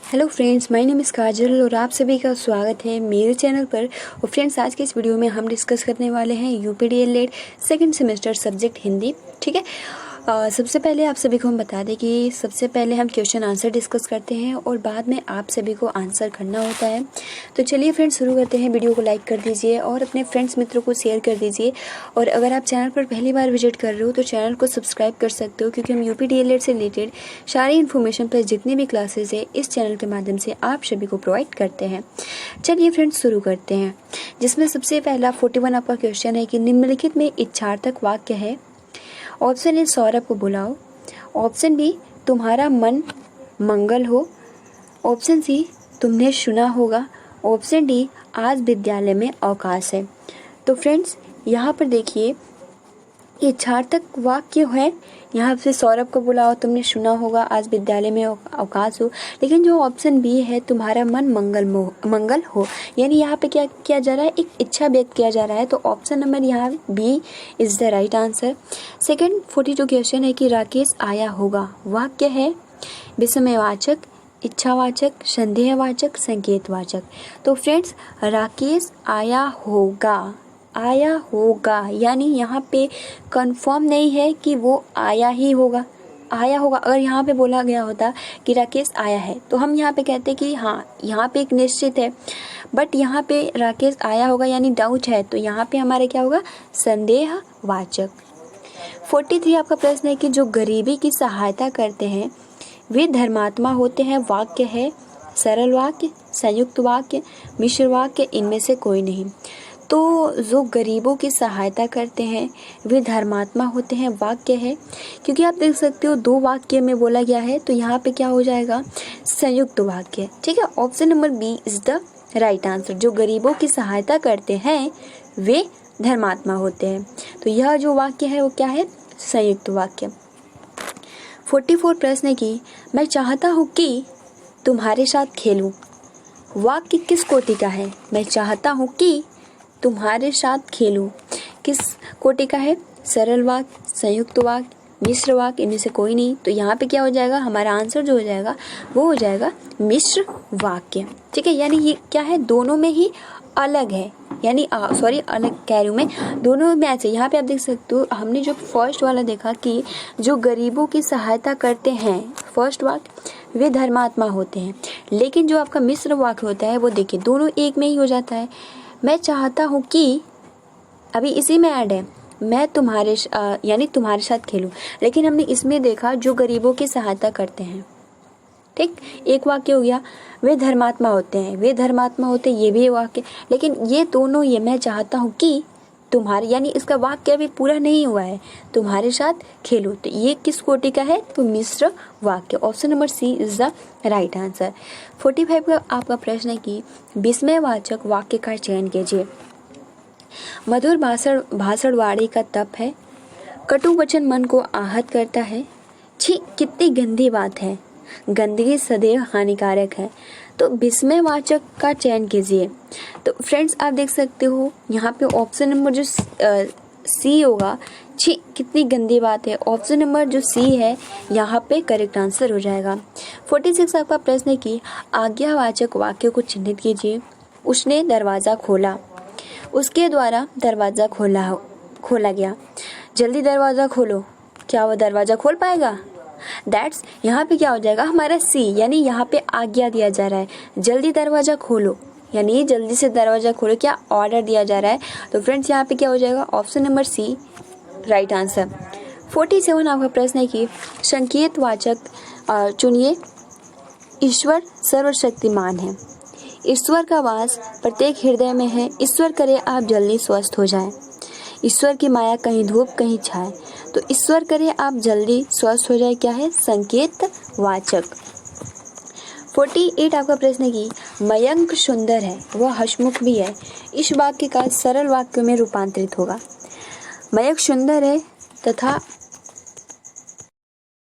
Hello friends, my name is Kajal और आप सभी का स्वागत है मेरे चैनल पर। और फ्रेंड्स, आज के इस वीडियो में हम डिस्कस करने वाले हैं यूपीडीएलएड सेकंड सेमेस्टर सब्जेक्ट हिंदी। ठीक है, सबसे पहले आप सभी को हम बता दें कि सबसे पहले हम क्वेश्चन आंसर डिस्कस करते हैं और बाद में आप सभी को आंसर करना होता है। तो चलिए फ्रेंड्स, शुरू करते हैं। वीडियो को लाइक कर दीजिए और अपने फ्रेंड्स मित्रों को शेयर कर दीजिए। और अगर आप चैनल पर पहली बार विजिट कर रहे हो तो चैनल को सब्सक्राइब कर सकते हो, क्योंकि हम यूपीडीएलएड से रिलेटेड सारी इन्फॉर्मेशन प्लस जितनी भी क्लासेस है इस चैनल के माध्यम से आप सभी को प्रोवाइड करते हैं। चलिए फ्रेंड्स, शुरू करते हैं, जिसमें सबसे पहला 41 आपका क्वेश्चन है कि निम्नलिखित में इच्छार्थक वाक्य है। ऑप्शन ए, सौरभ को बुलाओ। ऑप्शन बी, तुम्हारा मन मंगल हो। ऑप्शन सी, तुमने सुना होगा। ऑप्शन डी, आज विद्यालय में अवकाश है। तो फ्रेंड्स, यहाँ पर देखिए इच्छार्थक वाक्य है। यहाँ पे सौरभ को बुलाओ, तुमने सुना होगा, आज विद्यालय में अवकाश हो। लेकिन जो ऑप्शन बी है, तुम्हारा मन मंगल हो, यानी यहाँ पे क्या किया जा रहा है, एक इच्छा व्यक्त किया जा रहा है। तो ऑप्शन नंबर यहाँ B is the right answer. Second 42 question है कि राकेश आया होगा। वाक्य है विस्मयवाचक, इच्छावाचक, संदेहवाचक, संकेतवाचक। तो फ्रेंड्स, राकेश आया होगा यानी यहाँ पे कंफर्म नहीं है कि वो आया ही होगा, आया होगा। अगर यहाँ पे बोला गया होता कि राकेश आया है तो हम यहाँ पे कहते कि हाँ, यहाँ पे एक निश्चित है। बट यहाँ पे राकेश आया होगा यानी डाउट है, तो यहाँ पे हमारे क्या होगा, संदेहवाचक। 43 आपका प्रश्न है कि जो गरीबी की सहायता करते हैं वे धर्मात्मा होते हैं। वाक्य है सरल वाक्य, संयुक्त वाक्य, मिश्र वाक्य, इनमें से कोई नहीं। तो जो गरीबों की सहायता करते हैं वे धर्मात्मा होते हैं। वाक्य है, क्योंकि आप देख सकते हो दो वाक्य में बोला गया है, तो यहाँ पे क्या हो जाएगा, संयुक्त वाक्य। ठीक है, option number B is the right answer. जो गरीबों की सहायता करते हैं वे धर्मात्मा होते हैं। तो यह जो वाक्य है वो क्या है, संयुक्त वाक्य। 44 प्रश्न की मैं चाहता हूँ कि तुम्हारे साथ खेलूं। वाक्य किस कोटि का है, मैं चाहता हूँ कि तुम्हारे साथ खेलूं, किस कोटि का है, सरल वाक्य, संयुक्त वाक्य, मिश्र वाक्य, इनमें से कोई नहीं। तो यहाँ पे क्या हो जाएगा, हमारा आंसर जो हो जाएगा वो हो जाएगा मिश्र वाक्य। ठीक है, यानी ये क्या है, दोनों में ही अलग है, यानी अलग कह रही हूँ मैं, दोनों में मैच है। यहाँ पे आप देख सकते हो, हमने जो फर्स्ट वाला देखा कि जो गरीबों की सहायता करते हैं, फर्स्ट वाक्य, वे धर्मात्मा होते हैं। लेकिन जो आपका मिश्र वाक्य होता है वो देखिए दोनों एक में ही हो जाता है। मैं चाहता हूँ कि, अभी इसी में ऐड है, मैं तुम्हारे यानी तुम्हारे साथ खेलूं, लेकिन हमने इसमें देखा जो गरीबों की सहायता करते हैं। ठीक, एक वाक्य हो गया, वे धर्मात्मा होते हैं, ये भी वाक्य। लेकिन ये दोनों, ये मैं चाहता हूँ कि तुम्हारे, यानी इसका वाक्य अभी पूरा नहीं हुआ है, तुम्हारे साथ खेलो, तो ये किस कोटि का है, तो मिश्र वाक्य। Option number C is the right answer. 45 का आपका प्रश्न है कि विस्मयवाचक वाक्य का चयन कीजिए। मधुर भाषण वाणी का तप है, कटु वचन मन को आहत करता है, छी कितनी गंदी बात है, गंदगी सदैव हानिकारक है। तो विस्मयवाचक का चयन कीजिए। तो फ्रेंड्स, आप देख सकते हो यहाँ पे ऑप्शन नंबर जो सी होगा, छी कितनी गंदी बात है, ऑप्शन नंबर जो सी है यहाँ पे करेक्ट आंसर हो जाएगा। 46 आपका प्रश्न है कि आज्ञावाचक वाक्य को चिन्हित कीजिए। उसने दरवाज़ा खोला, उसके द्वारा दरवाज़ा खोला गया। जल्दी दरवाज़ा खोलो, क्या वो दरवाज़ा खोल पाएगा, दैट्स यहाँ पे क्या हो जाएगा, हमारा सी, यानी यहाँ पे आज्ञा दिया जा रहा है, जल्दी दरवाज़ा खोलो, यानी जल्दी से दरवाज़ा खोलो, क्या ऑर्डर दिया जा रहा है। तो फ्रेंड्स, यहाँ पे क्या हो जाएगा, option number C right answer. 47 आपका प्रश्न है कि संकेतवाचक चुनिए। ईश्वर सर्वशक्तिमान है, ईश्वर का वास प्रत्येक हृदय में है, ईश्वर करे आप जल्दी स्वस्थ हो जाएं। ईश्वर की माया कहीं धूप कहीं छाए, तो ईश्वर करे आप जल्दी स्वस्थ हो जाए, क्या है, संकेतवाचक। 48 आपका प्रश्न है कि मयंक सुंदर है, वह हंसमुख भी है। इस वाक्य का सरल वाक्य में रूपांतरित होगा। मयंक सुंदर है तथा,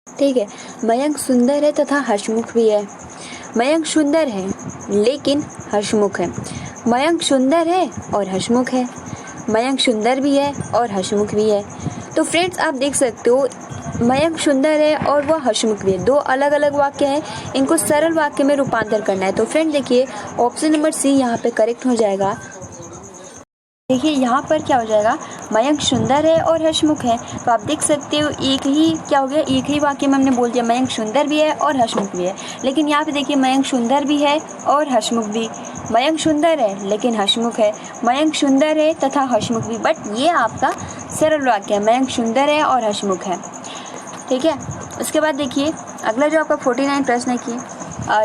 ठीक है, मयंक सुंदर है तथा हंसमुख भी है। मयंक सुंदर है लेकिन हंसमुख है। मयंक सुंदर है और हंसमुख है। मयंक सुंदर भी है और हंसमुख भी है। तो फ्रेंड्स, आप देख सकते हो मयंक सुंदर है और वह हंसमुख भी है। दो अलग अलग वाक्य हैं, इनको सरल वाक्य में रूपांतर करना है। तो फ्रेंड देखिए ऑप्शन नंबर सी यहाँ पे करेक्ट हो जाएगा। देखिए यहाँ पर क्या हो जाएगा, मयंक सुंदर है और हंसमुख है। तो आप देख सकते हो एक ही क्या हो गया, एक ही वाक्य में हमने बोल दिया मयंक सुंदर भी है और हंसमुख भी है। लेकिन यहाँ पे देखिए मयंक सुंदर भी है और हंसमुख भी। मयंक सुंदर है लेकिन हंसमुख है, मयंक सुंदर है तथा हंसमुख भी। बट ये आपका सरल वाक्य है, मयंक सुंदर है और हंसमुख है। ठीक है, उसके बाद देखिए अगला जो आपका 49 प्रश्न है कि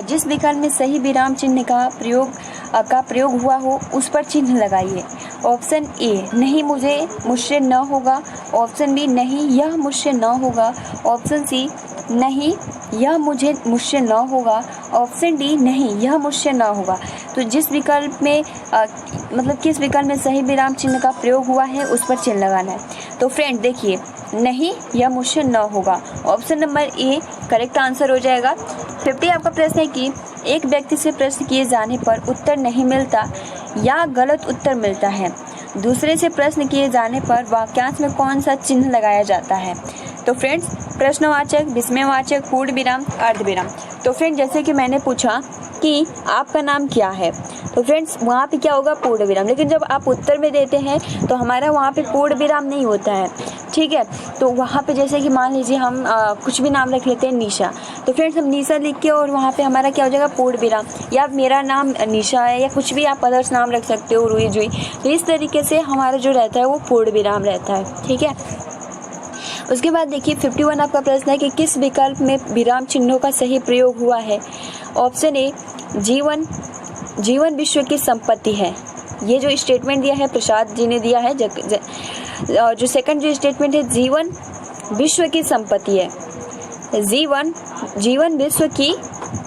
जिस विकल्प में सही विराम चिन्ह का प्रयोग हुआ हो उस पर चिन्ह लगाइए। ऑप्शन ए नहीं मुझसे न होगा, ऑप्शन बी नहीं यह मुझसे न होगा, ऑप्शन सी नहीं यह मुझसे न होगा, ऑप्शन डी नहीं यह मुझसे न होगा। तो जिस विकल्प में मतलब किस विकल्प में सही विराम चिन्ह का प्रयोग हुआ है उस पर चिन्ह लगाना है। तो फ्रेंड देखिए नहीं यह मुझसे न होगा, option number A correct answer हो जाएगा। 50 आपका प्रश्न है कि एक व्यक्ति से प्रश्न किए जाने पर उत्तर नहीं मिलता या गलत उत्तर मिलता है, दूसरे से प्रश्न किए जाने पर वाक्यांश में कौन सा चिन्ह लगाया जाता है। तो फ्रेंड्स प्रश्नवाचक, विस्मयवाचक, पूर्ण विराम, अर्धविराम। तो फ्रेंड जैसे कि मैंने पूछा कि आपका नाम क्या है, तो फ्रेंड्स वहाँ पे क्या होगा, पूर्ण विराम। लेकिन जब आप उत्तर में देते हैं तो हमारा वहाँ पे पूर्ण विराम नहीं होता है। ठीक है, तो वहाँ पे जैसे कि मान लीजिए हम कुछ भी नाम रख लेते हैं निशा, तो फ्रेंड्स हम निशा लिख के और वहाँ पे हमारा क्या हो जाएगा, पूर्ण विराम। या मेरा नाम निशा है या कुछ भी आप अदर्स नाम रख सकते हो, रुई जुई। तो इस तरीके से हमारा जो रहता है वो पूर्ण विराम रहता है। ठीक है, उसके बाद देखिए 51 आपका प्रश्न है कि किस विकल्प में विराम चिन्हों का सही प्रयोग हुआ है। ऑप्शन ए जीवन विश्व की संपत्ति है। ये जो स्टेटमेंट दिया है प्रसाद जी ने दिया है। जो सेकंड जो स्टेटमेंट है जीवन विश्व की संपत्ति है, जीवन विश्व की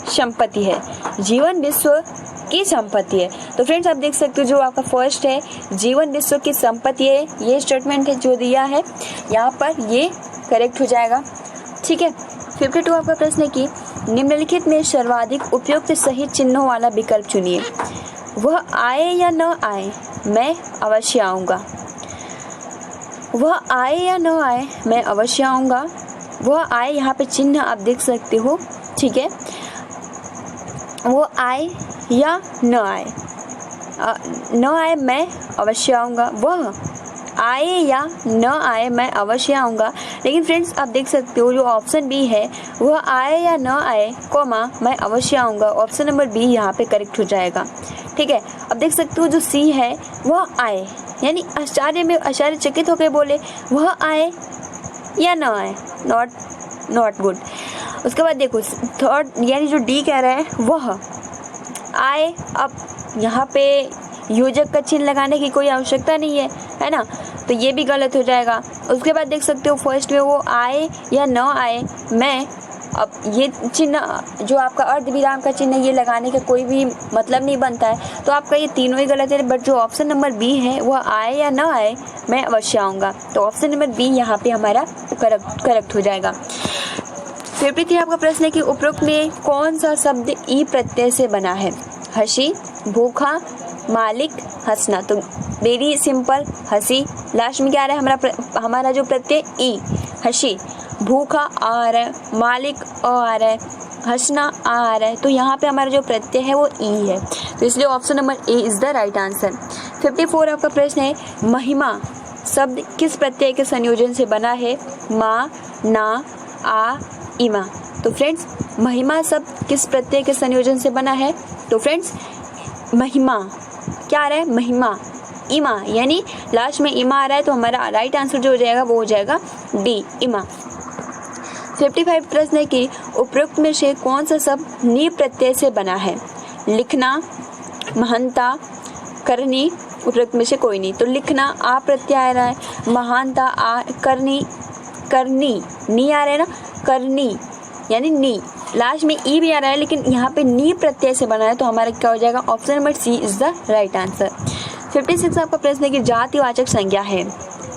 संपत्ति है, जीवन विश्व की संपत्ति है। तो फ्रेंड्स आप देख सकते हो जो आपका फर्स्ट है जीवन विश्व की संपत्ति है, ये स्टेटमेंट है जो दिया है यहाँ पर, ये करेक्ट हो जाएगा। ठीक है, 52 आपका प्रश्न है कि निम्नलिखित में सर्वाधिक उपयुक्त सही चिन्हों वाला विकल्प चुनिए। वह आए या न आए मैं अवश्य आऊँगा, वह आए या न आए मैं अवश्य आऊँगा। वह आए यहाँ पे चिन्ह आप देख सकते हो। ठीक है, वो आए या न आए, न आए मैं अवश्य आऊँगा, वह आए या न आए मैं अवश्य आऊँगा। लेकिन फ्रेंड्स आप देख सकते हो जो ऑप्शन बी है वह आए या न आए कोमा मैं अवश्य आऊँगा, ऑप्शन नंबर बी यहाँ पे करेक्ट हो जाएगा। ठीक है, अब देख सकते हो जो सी है वह आए, यानी आश्चर्यचकित होकर बोले वह आए या न आए, नॉट गुड। उसके बाद देखो थर्ड यानी जो डी कह रहा है वह आए, अब यहाँ पे योजक का चिन्ह लगाने की कोई आवश्यकता नहीं है ना, तो ये भी गलत हो जाएगा। उसके बाद देख सकते हो फर्स्ट में वो आए या न आए मैं, अब ये चिन्ह जो आपका अर्धविराम का चिन्ह ये लगाने का कोई भी मतलब नहीं बनता है, तो आपका ये तीनों ही गलत है। बट जो ऑप्शन नंबर बी है वह आए या न आए मैं अवश्य आऊँगा, तो ऑप्शन नंबर बी यहाँ पे हमारा करेक्ट हो जाएगा। 53 आपका प्रश्न है कि उपरोक्त में कौन सा शब्द ई प्रत्यय से बना है। हंसी, भूखा, मालिक, हंसना। तो वेरी सिंपल, हंसी लास्ट में क्या आ रहा है हमारा जो प्रत्यय ई, हंसी, भूखा आ रहा है, मालिक आ रहा है, हंसना आ रहा है, तो यहाँ पे हमारा जो प्रत्यय है वो ई है, तो इसलिए option number A is the right answer. 54 आपका प्रश्न है महिमा शब्द किस प्रत्यय के संयोजन से बना है। माँ, ना, आ, इमा। तो फ्रेंड्स महिमा शब्द किस प्रत्यय के संयोजन से बना है। तो फ्रेंड्स महिमा क्या आ रहा है, महिमा, इमा, यानी लास्ट में इमा आ रहा है, तो हमारा राइट आंसर जो हो जाएगा वो हो जाएगा डी, इमा। 55 प्रश्न है कि उपरोक्त में से कौन सा शब्द नी प्रत्यय से बना है। लिखना, महानता, करनी। उपरोक्त में से कोई नहीं, तो लिखना आ प्रत्यय आ रहा है, महानता आ, करनी नी आ रहा है ना, करनी यानी नी, लास्ट में ई भी आ रहा है लेकिन यहाँ पे नी प्रत्यय से बना है, तो हमारा क्या हो जाएगा, option number C is the right answer. 56 आपका प्रश्न है कि जातिवाचक संज्ञा है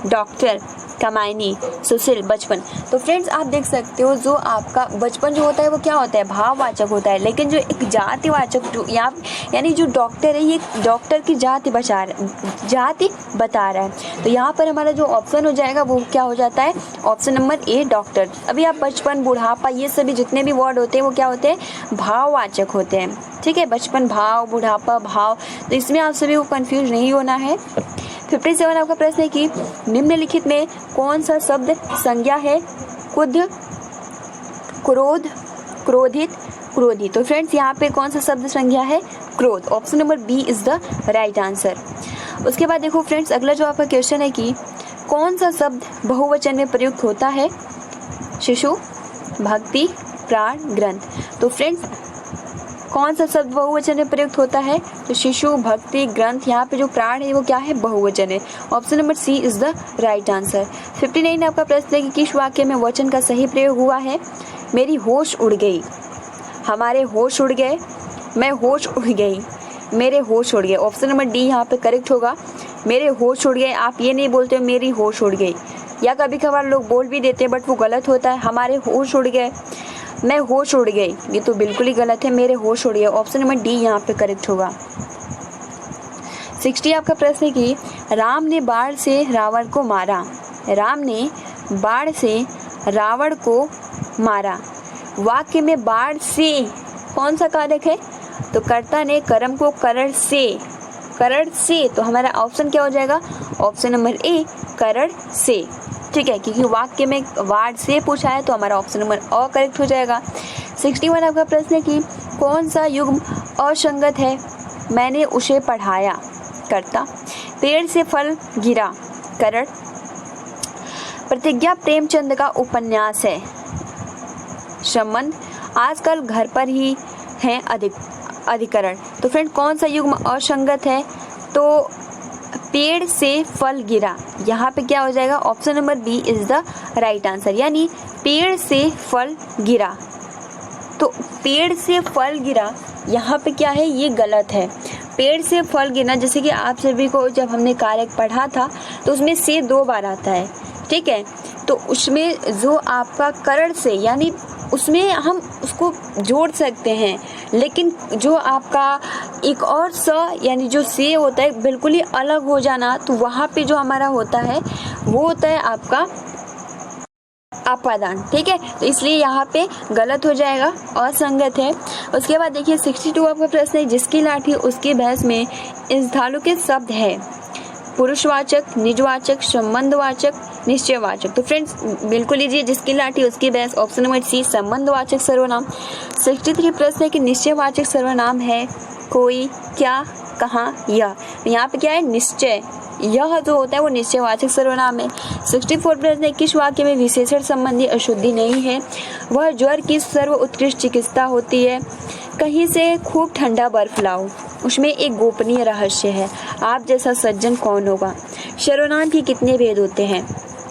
डॉक्टर, कामायनी, सुशील, बचपन। तो फ्रेंड्स आप देख सकते हो जो आपका बचपन जो होता है वो क्या होता है, भाववाचक होता है, लेकिन जो एक जातिवाचक जो यानी जो डॉक्टर है ये डॉक्टर की जाति बता रहा है। तो यहाँ पर हमारा जो ऑप्शन हो जाएगा वो क्या हो जाता है, ऑप्शन नंबर ए डॉक्टर। अभी आप बचपन, बुढ़ापा, ये सभी जितने भी वर्ड होते हैं वो क्या होते हैं, भाववाचक होते हैं। ठीक है, बचपन भाव, बुढ़ापा भाव, तो इसमें आप सभी को कंफ्यूज नहीं होना है। 57 आपका प्रश्न है कि निम्नलिखित में कौन सा शब्द संज्ञा है, क्रुद्ध, क्रोध, क्रोधित, क्रोधी। तो फ्रेंड्स यहाँ पे कौन सा शब्द संज्ञा है, क्रोध। Option number B is the right answer. उसके बाद देखो फ्रेंड्स अगला जो आपका क्वेश्चन है कि कौन सा शब्द बहुवचन में प्रयुक्त होता है, शिशु, भक्ति, प्राण, ग्रंथ। तो फ्रेंड्स कौन सा शब्द बहुवचन में प्रयुक्त होता है, तो शिशु, भक्ति, ग्रंथ। यहाँ पे जो प्राण है वो क्या है, बहुवचन है। Option number C is the right answer. 59 आपका प्रश्न है कि किस वाक्य में वचन का सही प्रयोग हुआ है, मेरी होश उड़ गई, हमारे होश उड़ गए, मैं होश उड़ गई, मेरे होश उड़ गए। ऑप्शन नंबर डी यहाँ पे करेक्ट होगा, मेरे होश उड़ गए। आप ये नहीं बोलते हो मेरी होश उड़ गई, या कभी कभार लोग बोल भी देते हैं बट वो गलत होता है, हमारे होश उड़ गए, मैं होश उड़ गई, ये तो बिल्कुल ही गलत है, मेरे होश उड़ गए। ऑप्शन नंबर डी यहाँ पे करेक्ट होगा। 60 आपका प्रश्न है कि राम ने बाण से रावण को मारा, राम ने बाण से रावण को मारा। वाक्य में बाण से कौन सा कारक है, तो कर्ता ने कर्म को करण से, तो हमारा ऑप्शन क्या हो जाएगा, ऑप्शन नंबर ए करण से। ठीक है, क्योंकि वाक्य में वार्ड से पूछा है तो हमारा ऑप्शन नंबर अ करेक्ट हो जाएगा। 61 आपका प्रश्न है कि कौन सा युग्म असंगत है, मैंने उसे पढ़ाया, कर्ता, पेड़ से फल गिरा, करण, प्रतिज्ञा प्रेमचंद का उपन्यास है, संबंध, आजकल घर पर ही है अधिकरण। तो फ्रेंड कौन सा युग्म असंगत है, तो पेड़ से फल गिरा, यहाँ पे क्या हो जाएगा, option number B is the right answer, यानी पेड़ से फल गिरा। तो पेड़ से फल गिरा यहाँ पे क्या है, ये गलत है। पेड़ से फल गिरना, जैसे कि आप सभी को जब हमने कारक पढ़ा था तो उसमें से 2 बार आता है। ठीक है, तो उसमें जो आपका करण से, यानी उसमें हम उसको जोड़ सकते हैं, लेकिन जो आपका एक और स यानी जो से होता है बिल्कुल ही अलग हो जाना, तो वहाँ पे जो हमारा होता है वो होता है आपका अपादान। ठीक है, तो इसलिए यहाँ पे गलत हो जाएगा, असंगत है। उसके बाद देखिए 62 आपका प्रश्न है, जिसकी लाठी उसकी भैंस में इस धालु के शब्द है, पुरुषवाचक, निजवाचक, संबंधवाचक, निश्चयवाचक। तो फ्रेंड्स बिल्कुल लीजिए, जिसकी लाठी उसकी भैंस, ऑप्शन नंबर सी संबंधवाचक सर्वनाम। 63 प्रश्न है कि निश्चयवाचक सर्वनाम है कोई, क्या, कहाँ, यह। यहाँ पे क्या है, निश्चय, यह जो होता है वो निश्चयवाचक सर्वनाम है। 64 प्रश्न है किस वाक्य में विशेषण संबंधी अशुद्धि नहीं है, वह ज्वर की सर्व उत्कृष्ट चिकित्सा होती है, कहीं से खूब ठंडा बर्फ लाओ, उसमें एक गोपनीय रहस्य है, आप जैसा सज्जन कौन होगा, सर्वनाम के कितने भेद होते हैं।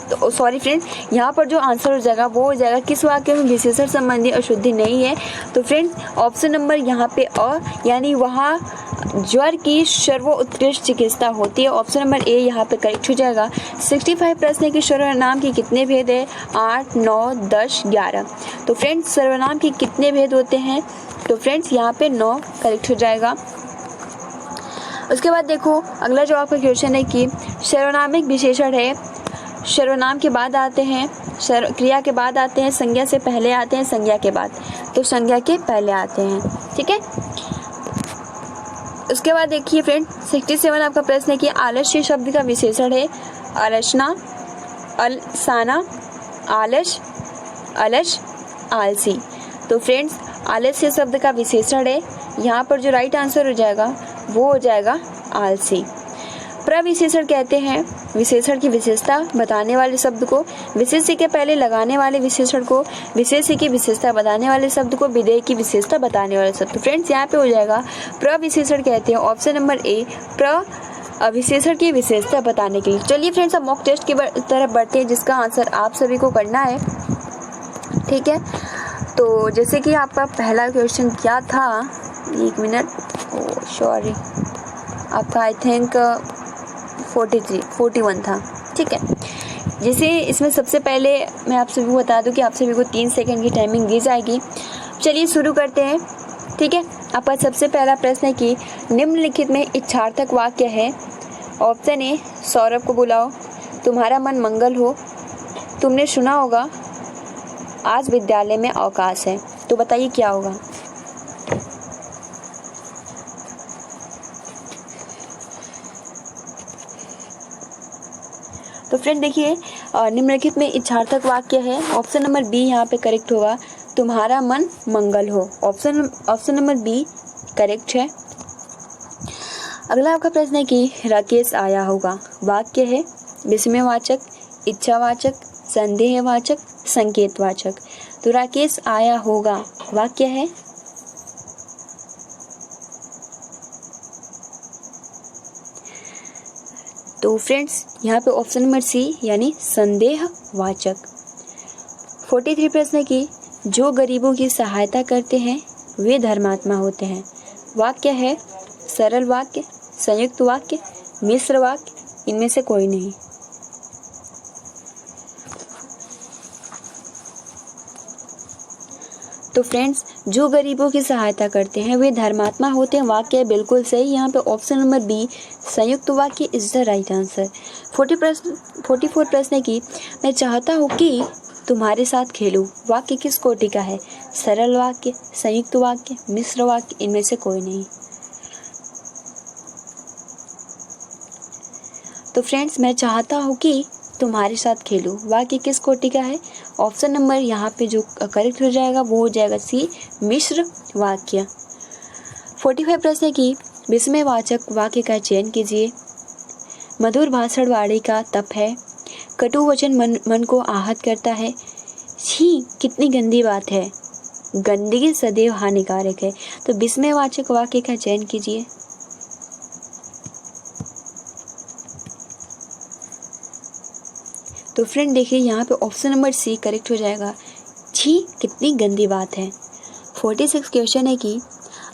तो सॉरी फ्रेंड्स, यहाँ पर जो आंसर हो जाएगा वो हो जाएगा किस वाक्य में विशेषण संबंधी अशुद्धि नहीं है। तो फ्रेंड्स ऑप्शन नंबर यहाँ पे अ, यानी वहाँ ज्वर की सर्वोत्कृष्ट चिकित्सा होती है, ऑप्शन नंबर ए यहाँ पे करेक्ट हो जाएगा। 65 प्रश्न है कि सर्वनाम के कितने भेद है, 8, 9, 10, 11। तो फ्रेंड्स सर्वनाम के कितने भेद होते हैं, तो फ्रेंड्स यहाँ पे 9 करेक्ट हो जाएगा। उसके बाद देखो अगला जो आपका क्वेश्चन है कि सर्वनामिक विशेषण है, सर्वनाम के बाद आते हैं, क्रिया के बाद आते हैं, संज्ञा से पहले आते हैं, संज्ञा के बाद, तो संज्ञा के पहले आते हैं। ठीक है, उसके बाद देखिए फ्रेंड 67 आपका प्रश्न है कि आलस्य शब्द का विशेषण है, अलसना, अलसाना, आलस, अलस, आलसी। तो फ्रेंड्स आलस्य शब्द का विशेषण है, यहाँ पर जो राइट आंसर हो जाएगा वो हो जाएगा आलसी। प्रविशेषण कहते हैं विशेषण की विशेषता बताने वाले शब्द को, विशेष्य के पहले लगाने वाले विशेषण को, विशेष्य की विशेषता बताने वाले शब्द को, विधेय की विशेषता बताने वाले शब्द। फ्रेंड्स यहाँ पे हो जाएगा प्रविशेषण कहते हैं, ऑप्शन नंबर ए प्रविशेषण की विशेषता बताने के लिए। चलिए फ्रेंड्स अब मॉक टेस्ट की तरफ बढ़ते हैं, जिसका आंसर आप सभी को करना है। ठीक है, तो जैसे कि आपका पहला क्वेश्चन क्या था, 1 मिनट, सॉरी आपका आई थिंक 41 था। ठीक है, जैसे इसमें सबसे पहले मैं आप सभी को बता दूं कि आप सभी को 3 सेकंड की टाइमिंग दी जाएगी। चलिए शुरू करते हैं। ठीक है, आपका सबसे पहला प्रश्न है कि निम्नलिखित में इच्छार्थक वाक्य है। ऑप्शन ए, सौरभ को बुलाओ, तुम्हारा मन मंगल हो, तुमने सुना होगा आज विद्यालय में अवकाश है। तो बताइए क्या होगा। तो फ्रेंड देखिए, निम्नलिखित में इच्छार्थक वाक्य है। ऑप्शन नंबर बी यहाँ पे करेक्ट होगा, तुम्हारा मन मंगल हो। ऑप्शन नंबर बी करेक्ट है। अगला आपका प्रश्न है कि राकेश आया होगा। वाक्य है विस्मयवाचक, इच्छावाचक, संदेहवाचक, संकेतवाचक। तो राकेश आया होगा वाक्य है तो फ्रेंड्स यहाँ पे ऑप्शन नंबर सी यानी संदेहवाचक। 43 प्रश्न है कि जो गरीबों की सहायता करते हैं वे धर्मात्मा होते हैं। वाक्य है सरल वाक्य, संयुक्त वाक्य, मिश्र वाक्य, इनमें से कोई नहीं। तो फ्रेंड्स, जो गरीबों की सहायता करते हैं वे धर्मात्मा होते हैं। वाक्य बिल्कुल सही। यहाँ पे ऑप्शन नंबर बी संयुक्त वाक्य इज द राइट आंसर। 44 प्रश्न है कि मैं चाहता हूँ कि तुम्हारे साथ खेलूं। वाक्य किस कोटि का है? सरल वाक्य, संयुक्त वाक्य, मिश्र वाक्य, इनमें से कोई नहीं। तो फ्रेंड्स, मैं चाहता हूँ कि तुम्हारे साथ खेलूं। वाक्य किस कोटि का है? ऑप्शन नंबर यहाँ पे जो करेक्ट हो जाएगा वो हो जाएगा सी मिश्र वाक्य। 45 प्रश्न है कि विस्मयवाचक वाक्य का चयन कीजिए। मधुर भाषण वाणी का तप है, कटु वचन मन को आहत करता है, छी कितनी गंदी बात है, गंदगी सदैव हानिकारक है। तो विस्मयवाचक वाक्य का चयन कीजिए। तो फ्रेंड देखिए, यहाँ पे ऑप्शन नंबर सी करेक्ट हो जाएगा, छी कितनी गंदी बात है। 46 क्वेश्चन है कि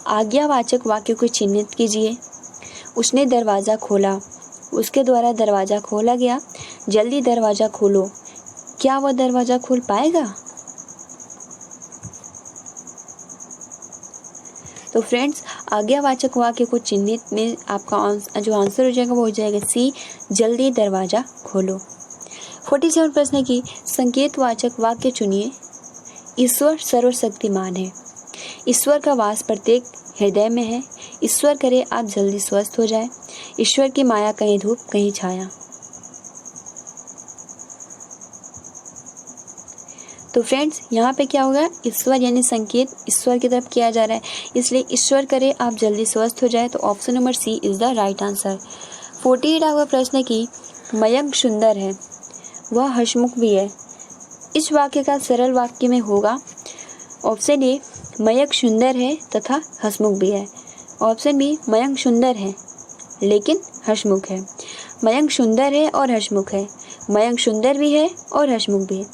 आज्ञावाचक वाक्य को चिन्हित कीजिए। उसने दरवाज़ा खोला, उसके द्वारा दरवाज़ा खोला गया, जल्दी दरवाज़ा खोलो। क्या वह दरवाज़ा खोल पाएगा? तो फ्रेंड्स, आज्ञावाचक वाक्य को चिन्हित में आपका जो आंसर हो जाएगा वो हो जाएगा सी जल्दी दरवाज़ा खोलो। 47 प्रश्न है कि संकेतवाचक वाक्य चुनिए। ईश्वर सर्वशक्तिमान है, ईश्वर का वास प्रत्येक हृदय में है, ईश्वर करे आप जल्दी स्वस्थ हो जाए, ईश्वर की माया कहीं धूप कहीं छाया। तो फ्रेंड्स, यहाँ पे क्या होगा? ईश्वर यानी संकेत ईश्वर की तरफ किया जा रहा है, इसलिए ईश्वर करे आप जल्दी स्वस्थ हो जाए। तो option number C is the right answer. 48वां प्रश्न है कि मयंक सुंदर है, वह हंसमुख भी है। इस वाक्य का सरल वाक्य में होगा ऑप्शन ए मयंक सुंदर है तथा हंसमुख भी है। ऑप्शन बी मयंक सुंदर है लेकिन हंसमुख है। मयंक सुंदर है और हंसमुख है, मयंक सुंदर भी है और हंसमुख भी है।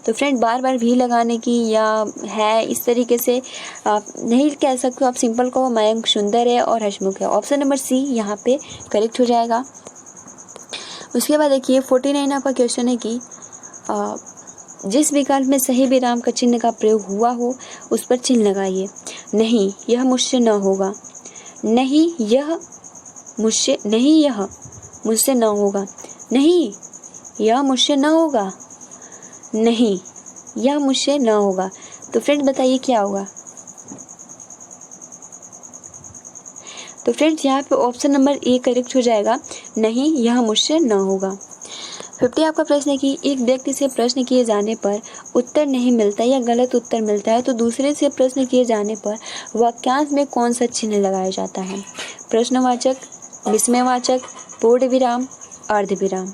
तो फ्रेंड, बार बार भी लगाने की या है इस तरीके से आप नहीं कह सकते, आप सिंपल कहो मयंक सुंदर है और हंसमुख है। ऑप्शन नंबर सी यहाँ पे करेक्ट हो जाएगा। उसके बाद देखिए 49 आपका क्वेश्चन है कि जिस विकल्प में सही विराम का चिन्ह का प्रयोग हुआ हो उस पर चिन्ह लगाइए। नहीं यह मुझसे न होगा, नहीं यह मुझसे न होगा, नहीं यह मुझसे न होगा, नहीं यह मुझसे न होगा। तो फ्रेंड बताइए क्या होगा? तो फ्रेंड्स, यहाँ पे ऑप्शन नंबर ए करेक्ट हो जाएगा, नहीं यह मुझसे न होगा। 50 आपका प्रश्न है कि एक व्यक्ति से प्रश्न किए जाने पर उत्तर नहीं मिलता या गलत उत्तर मिलता है तो दूसरे से प्रश्न किए जाने पर वाक्यांश में कौन सा चिन्ह लगाया जाता है? प्रश्नवाचक, विस्मयवाचक, पूर्ण विराम, अर्धविराम।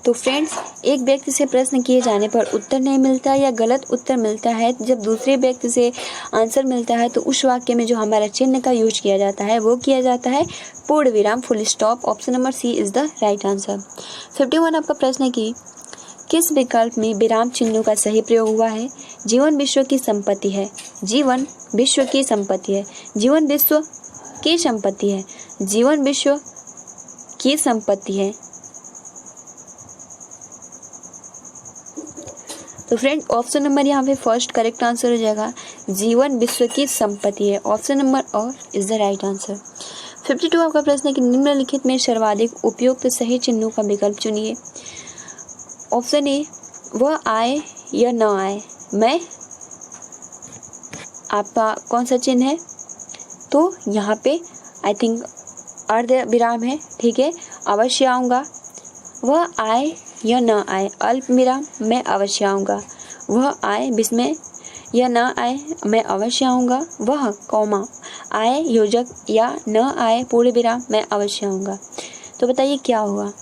तो फ्रेंड्स, एक व्यक्ति से प्रश्न किए जाने पर उत्तर नहीं मिलता या गलत उत्तर मिलता है, जब दूसरे व्यक्ति से आंसर मिलता है तो उस वाक्य में जो हमारा चिन्ह का यूज किया जाता है वो किया जाता है पूर्ण विराम, full stop. Option number C is the right answer. 51 आपका प्रश्न है कि किस विकल्प में विराम चिन्हों का सही प्रयोग हुआ है? जीवन विश्व की संपत्ति है, जीवन विश्व की संपत्ति है, जीवन विश्व किसकी संपत्ति है? जीवन विश्व की संपत्ति है। तो फ्रेंड ऑप्शन नंबर यहाँ पे फर्स्ट करेक्ट आंसर हो जाएगा, जीवन विश्व की संपत्ति है। ऑप्शन नंबर और इज द राइट आंसर। 52 आपका प्रश्न है कि निम्नलिखित में सर्वाधिक उपयुक्त सही चिन्हों का विकल्प चुनिए। ऑप्शन ए, वह आए या न आए। मैं, आपका कौन सा चिन्ह है? तो यहाँ पे आई थिंक अर्ध विराम है, ठीक है, अवश्य आऊँगा। वह आए या न आए, अल्प विराम, मैं अवश्य आऊँगा। वह आए विस्मय या न आए, मैं अवश्य आऊँगा। वह कौमा आए योजक या न आए पूर्ण विराम, मैं अवश्य आऊँगा। तो बताइए क्या होगा?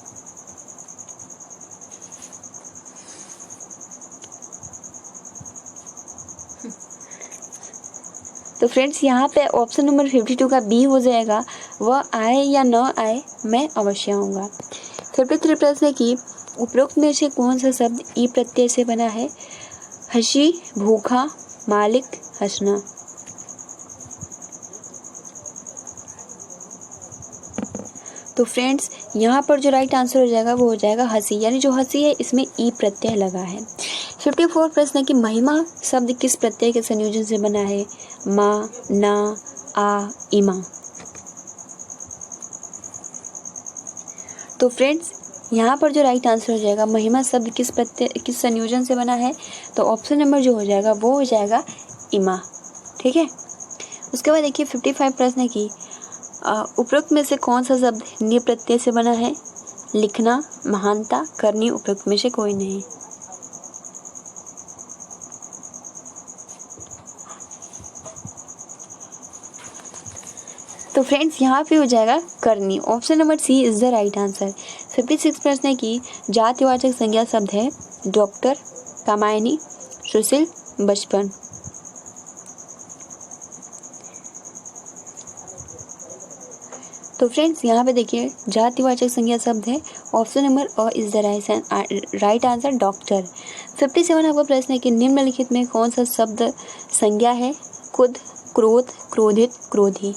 तो फ्रेंड्स यहाँ पे ऑप्शन नंबर 52 का बी हो जाएगा, वह आए या न आए, मैं अवश्य आऊँगा। 53 प्रश्न है कि उपरोक्त में से कौन सा शब्द ई प्रत्यय से बना है? हंसी, भूखा, मालिक, हंसना। तो फ्रेंड्स यहाँ पर जो राइट आंसर हो जाएगा वो हो जाएगा हंसी, यानी जो हंसी है इसमें ई प्रत्यय लगा है। 54 प्रश्न है कि महिमा शब्द किस प्रत्यय के संयोजन से बना है? माँ, ना, आ, इमा। तो फ्रेंड्स यहाँ पर जो राइट आंसर हो जाएगा, महिमा शब्द किस संयोजन से बना है? तो ऑप्शन नंबर जो हो जाएगा वो हो जाएगा इमा, ठीक है। उसके बाद देखिए 55 प्रश्न है कि उपरोक्त में से कौन सा शब्द नि प्रत्यय से बना है? लिखना, महानता, करनी, उपरोक्त में से कोई नहीं। तो फ्रेंड्स यहाँ पे हो जाएगा करनी। Option number C is the right answer. 56 प्रश्न है कि जातिवाचक संज्ञा शब्द है डॉक्टर, कामायनी, सुशील, बचपन। तो फ्रेंड्स यहाँ पे देखिए जातिवाचक संज्ञा शब्द है option number a is the right answer, doctor. 57 आपका प्रश्न है कि निम्नलिखित में कौन सा शब्द संज्ञा है? खुद, क्रोध, क्रोधित, क्रोधी।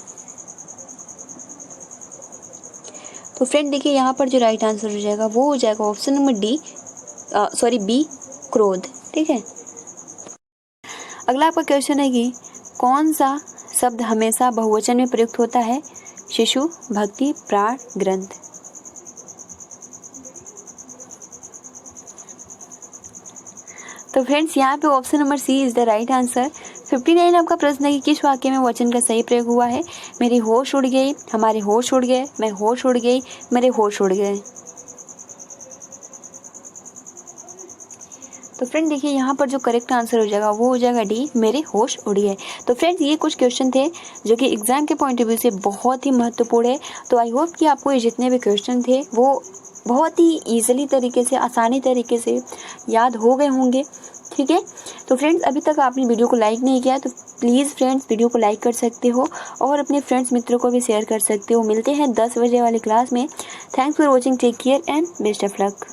तो फ्रेंड देखिए यहाँ पर जो राइट आंसर हो जाएगा वो हो जाएगा ऑप्शन नंबर बी, क्रोध, ठीक है। अगला आपका क्वेश्चन है कि कौन सा शब्द हमेशा बहुवचन में प्रयुक्त होता है? शिशु, भक्ति, प्राण, ग्रंथ। तो फ्रेंड्स यहाँ पे option number C is the right answer. 59 आपका प्रश्न है कि किस वाक्य में वचन का सही प्रयोग हुआ है? मेरी होश उड़ गई, हमारे होश उड़ गए, मैं होश उड़ गई, मेरे होश उड़ गए। तो फ्रेंड देखिए यहाँ पर जो करेक्ट आंसर हो जाएगा वो हो जाएगा डी, मेरे होश उड़ गए। तो फ्रेंड्स ये कुछ क्वेश्चन थे जो कि एग्जाम के पॉइंट ऑफ व्यू से बहुत ही महत्वपूर्ण है। तो आई होप कि आपको ये जितने भी क्वेश्चन थे वो बहुत ही ईजिली तरीके से, आसानी तरीके से याद हो गए होंगे, ठीक है। तो फ्रेंड्स अभी तक आपने वीडियो को लाइक नहीं किया तो प्लीज़ फ्रेंड्स वीडियो को लाइक कर सकते हो और अपने फ्रेंड्स मित्रों को भी शेयर कर सकते हो। मिलते हैं 10 बजे वाली क्लास में। Thanks for watching, take care and best of luck.